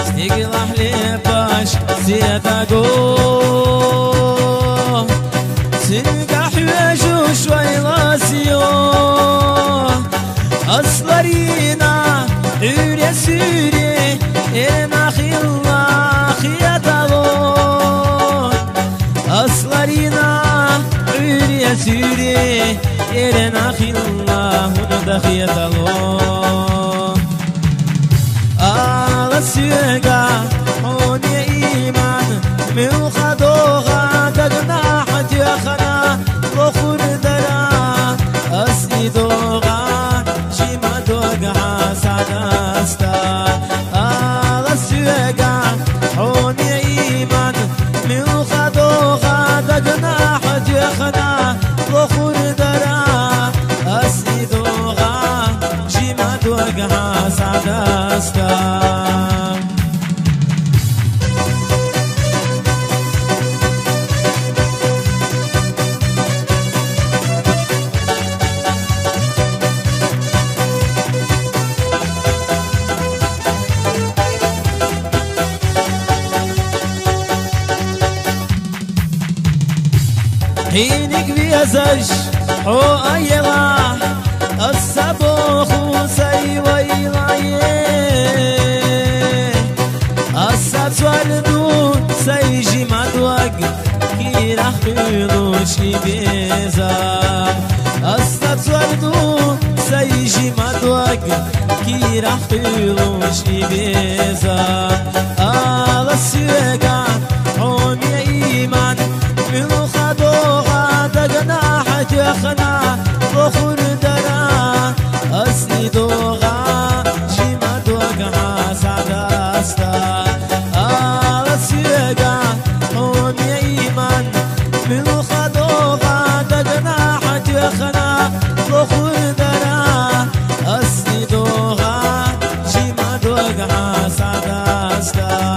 تقلح لي باش زيادة سنقع حواج وشوي راسيو أصلرينا عوري سوري إرنا خيلا خيطلو أصلرينا عوري سوري إرنا خيلا هنا خيطلو Соьга, Хьоме, Иман, Муьлха, Дог1а, Тоьхна, Ахья, дог1а, Дог1а, Шима Дог1а, Садаста. Соьга, Хьоме, Иман, Муьлха, Дог1а, Тоьхна, Ахья, дог1а, Шима Дог1а, Садаста. حينك بيزج حو أيلا الصبوخ وسيويلاي الصبس والدون سيجي مدوق كي راح بلوشي بيزام الصبس والدون سيجي مدوق كي راح بلوشي بيزام السيقا حومي إيمان ملوخة дог1а Тоьхна Ахья дог1а أصلي дог1а شيما дог1а سعداستا السيقا حومي إيمان ملوخة дог1а Тоьхна Ахья дог1а أصلي дог1а شيما дог1а سعداستا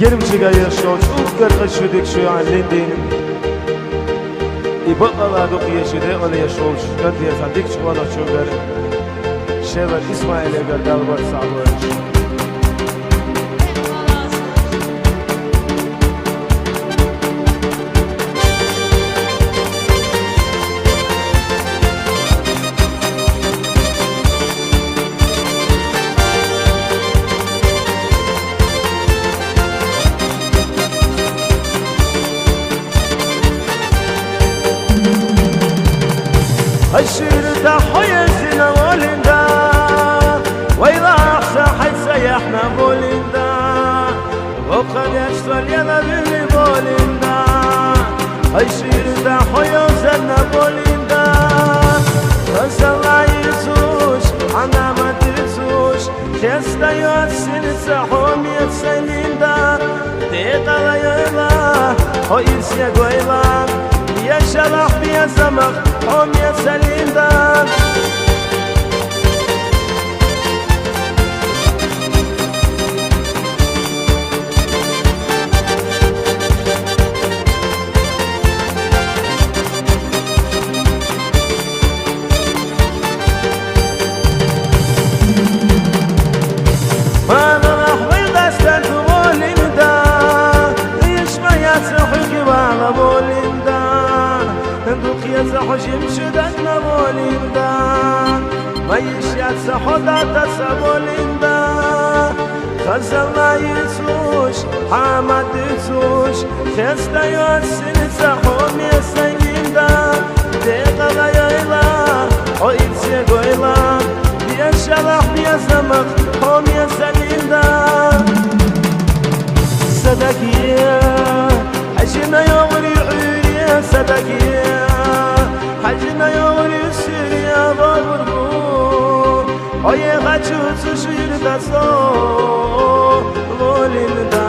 گرم چگایر شد کرد شدیک شو علین دینم ایبالا دو قیه شده ولی شوش کرد یه صدیق شوانا شو کرد شبر اسماعیل اگر دلبر سعوش الشير تحيا زنا ولندا ويلا أحسن حي سيحنا بولندا وقد يشتغل يلا باللي بولندا الشير تحيا زنا بولندا فسلا يسوش عنا ما تسوش كستا يوسن سحوم يتسلندا تيقلا يلا هو يسيا قويلا يا شرح يا زمخ هم يا سليندا ما راح بالغسل تقولندا يشبه يا سحقي وعلى بولندا دوخ يا سحوشم شدنا بولندا ما يشيات سحودا تسبولندا خزلا يسوش حمد يسوش خستا يوسن سحوم يسنجندا ديقا غيلا ويتسي قويلا يا شرح يا زمق هم يا سليندا صدقيا حجنا يغري عيري يا صدقيا حجنا يغري سيري يا بابربو oye gachu sushir da so volinda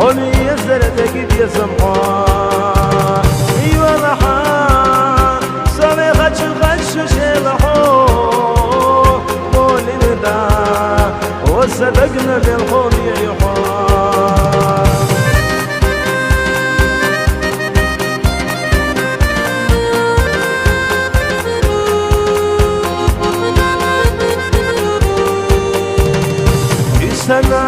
oni yezere de gidiye zamha yuraha same gachu shelaho volinda وصدقنا بالخوم يحار سنة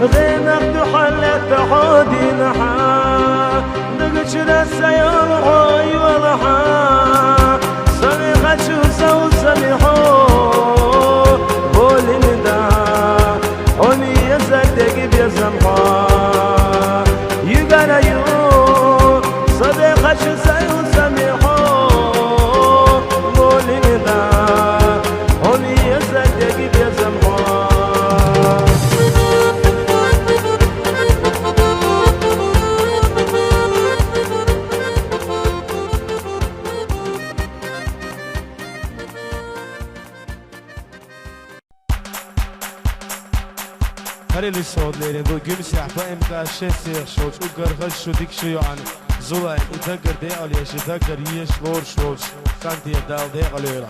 غينك تحلت حودي نحا نقشر السيار حوي ولحا سميخة شوسة وسميحو بولي ندا هوني يزدق بيزمحا You gotta you صديقة شوسة وسميحو بولي ندا هوني يزدق بيزمحا خليلي صوت ليرين دو جمسي حبايم كاشي سيخ شوش وقرغش شو ديك شو يعني زولاي يدقر دي عليش يدقر يش لور شوش كانتي يدال دي عليلا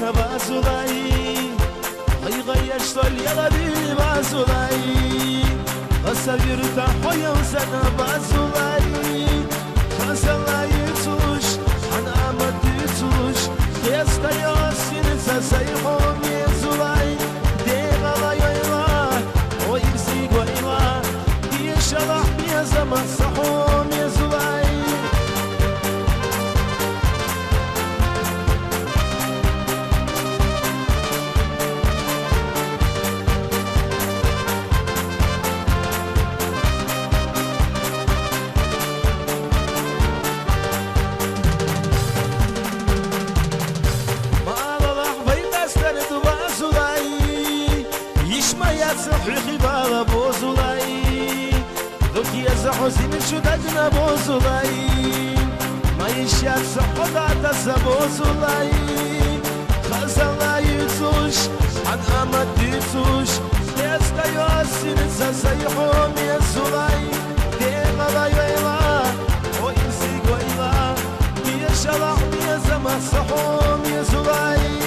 احنا بازولاي غير شتول يلا بي بازولاي السبير تحوي وسنا بازولاي خسلا يتوش انا ما تتوش يستا ياسين سايحوم يزولاي ديغا لا يلا ويرسي غيلا يشرح بيا زمان صحوم يزولاي صحيحي بابا بوزولاي ذوكي زحوزين شو دقنا بوزولاي ما يشيات صحودا تسبوزولاي خزلا يتوش عن أمد يتوش يستا يوسين سسيحوم يزولاي ديغا لا يويلا ويمسي قويلا يشلح يزما صحوم يزولاي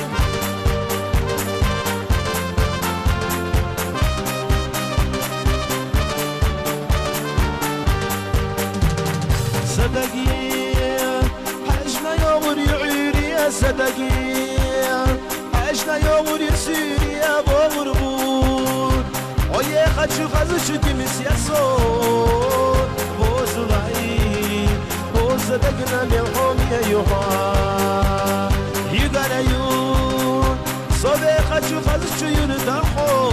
صدقيا حجنا يومري عيري يا صدقيا حجنا يومري سيري يا بغربون ويا خدشو خزشو تمس يا صوت بوزلاي بوزدقنا بالحوم يا يوها يقرا يون صبي خدشو خزشو يردحو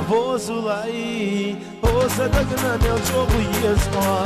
بوزلاي بوزدقنا بالجوب يسمع